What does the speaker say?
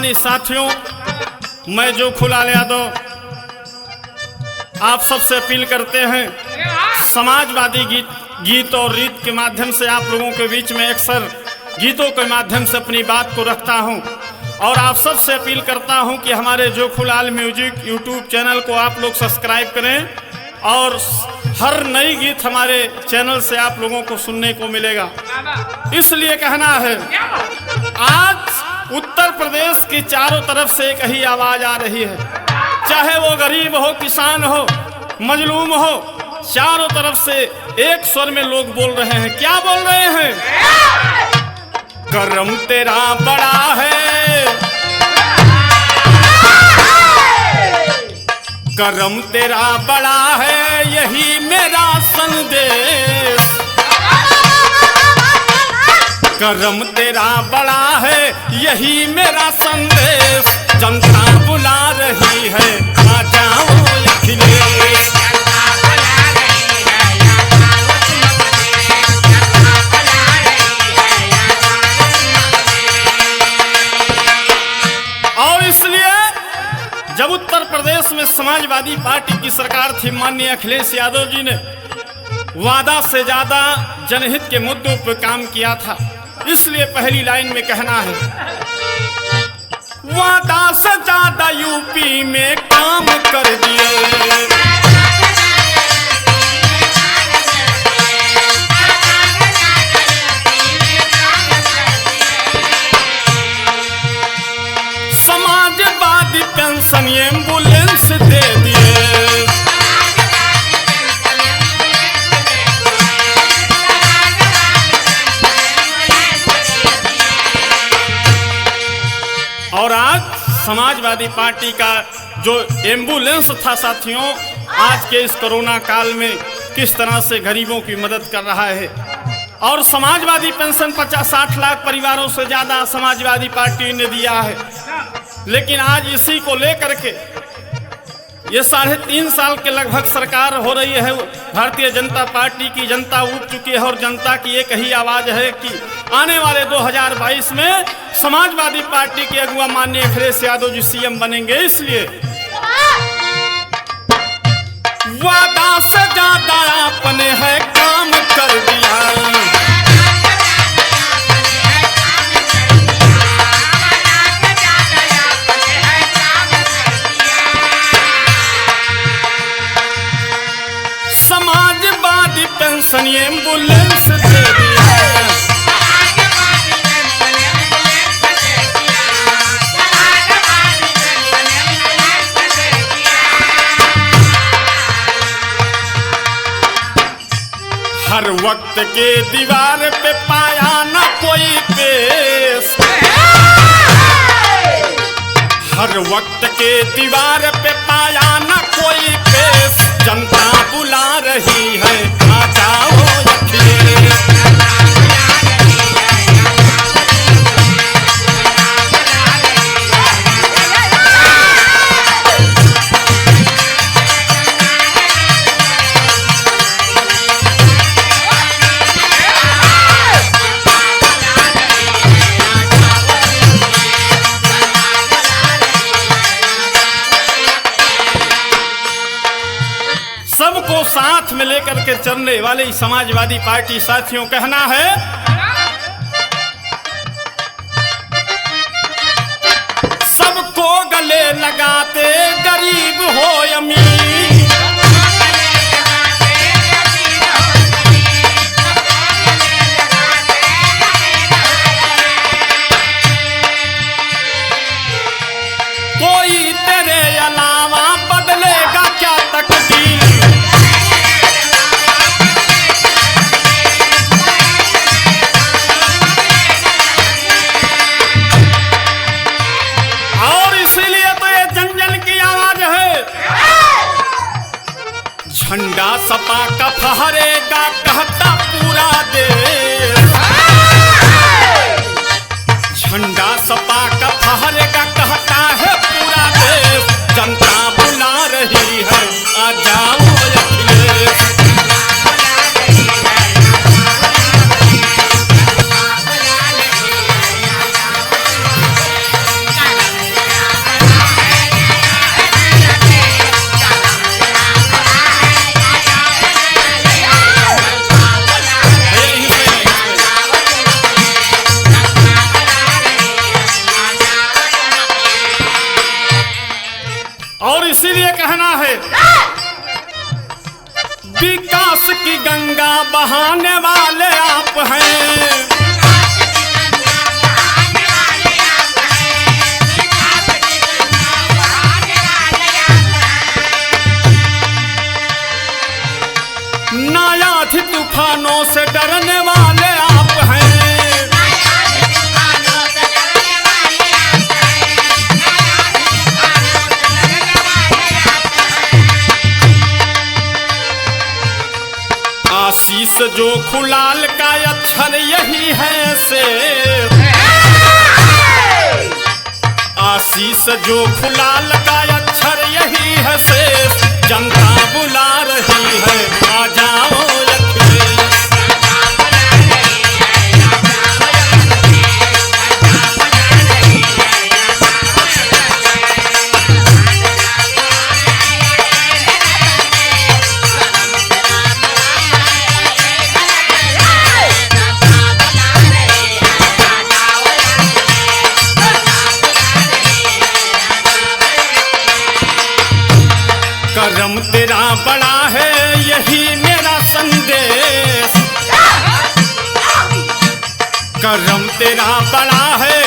सम्मानित साथियों, मैं जोखुलाल यादव आप सबसे अपील करते हैं, समाजवादी गीत और रीत के माध्यम से आप लोगों के बीच में अक्सर गीतों के माध्यम से अपनी बात को रखता हूं और आप सबसे अपील करता हूं कि हमारे जोखुलाल म्यूजिक यूट्यूब चैनल को आप लोग सब्सक्राइब करें और हर नई गीत हमारे चैनल से आप लोगों को सुनने को मिलेगा। इसलिए कहना है, आज उत्तर प्रदेश की चारों तरफ से एक ही आवाज आ रही है, चाहे वो गरीब हो, किसान हो, मजलूम हो, चारों तरफ से एक स्वर में लोग बोल रहे हैं। क्या बोल रहे हैं? करम तेरा बड़ा है, करम तेरा बड़ा है, यही मेरा संदेश। करम तेरा बड़ा है, यही मेरा संदेश। जनता बुला रही है, आ जाओ अखिलेश। और इसलिए जब उत्तर प्रदेश में समाजवादी पार्टी की सरकार थी, माननीय अखिलेश यादव जी ने वादा से ज्यादा जनहित के मुद्दों पर काम किया था। इसलिए पहली लाइन में कहना है, वादा से ज्यादा यूपी में काम कर दिए। समाजवादी पेंशन एम्बुलेंस दे दिए। और आज समाजवादी पार्टी का जो एम्बुलेंस था साथियों, आज के इस कोरोना काल में किस तरह से गरीबों की मदद कर रहा है। और समाजवादी पेंशन 50-60 लाख परिवारों से ज्यादा समाजवादी पार्टी ने दिया है। लेकिन आज इसी को लेकर के ये 3.5 साल के लगभग सरकार हो रही है भारतीय जनता पार्टी की। जनता उठ चुकी है और जनता की एक ही आवाज है कि आने वाले 2022 में समाजवादी पार्टी के अगुवा माननीय अखिलेश यादव जी सीएम बनेंगे। इसलिए वादा से ज्यादा आपने है काम कर दिया। समाजवादी पेंशन एम्बुलेंस दे दिया। हर वक्त के दीवार पे पाया ना कोई पेश। हर वक्त के दीवार पे पाया ना कोई पेश। जनता बुला रही है, आ जाओ अखिलेश। सबको साथ में लेकर के चलने वाली समाजवादी पार्टी साथियों, कहना है, सबको गले लगाते गरीब हो अमीर। कोई तेरे अलावा बदलेगा क्या तकदीर। झंडा सपा का फहरेगा कहता पूरा देश। झंडा सपा का फहरेगा कहता है पूरा देश। जनता बुला रही है, आ जाओ अखिलेश। की गंगा बहाने वाले आप हैं। नायाधि तूफानों से डरने वाले आप हैं। आशीष जो खुलाल का अक्षर यही है से, आशीष जो खुलाल का अक्षर यही है से, जनता बुला रही है आ जाओ अखिलेश। करम तेरा बड़ा है यही मेरा संदेश, करम तेरा बड़ा है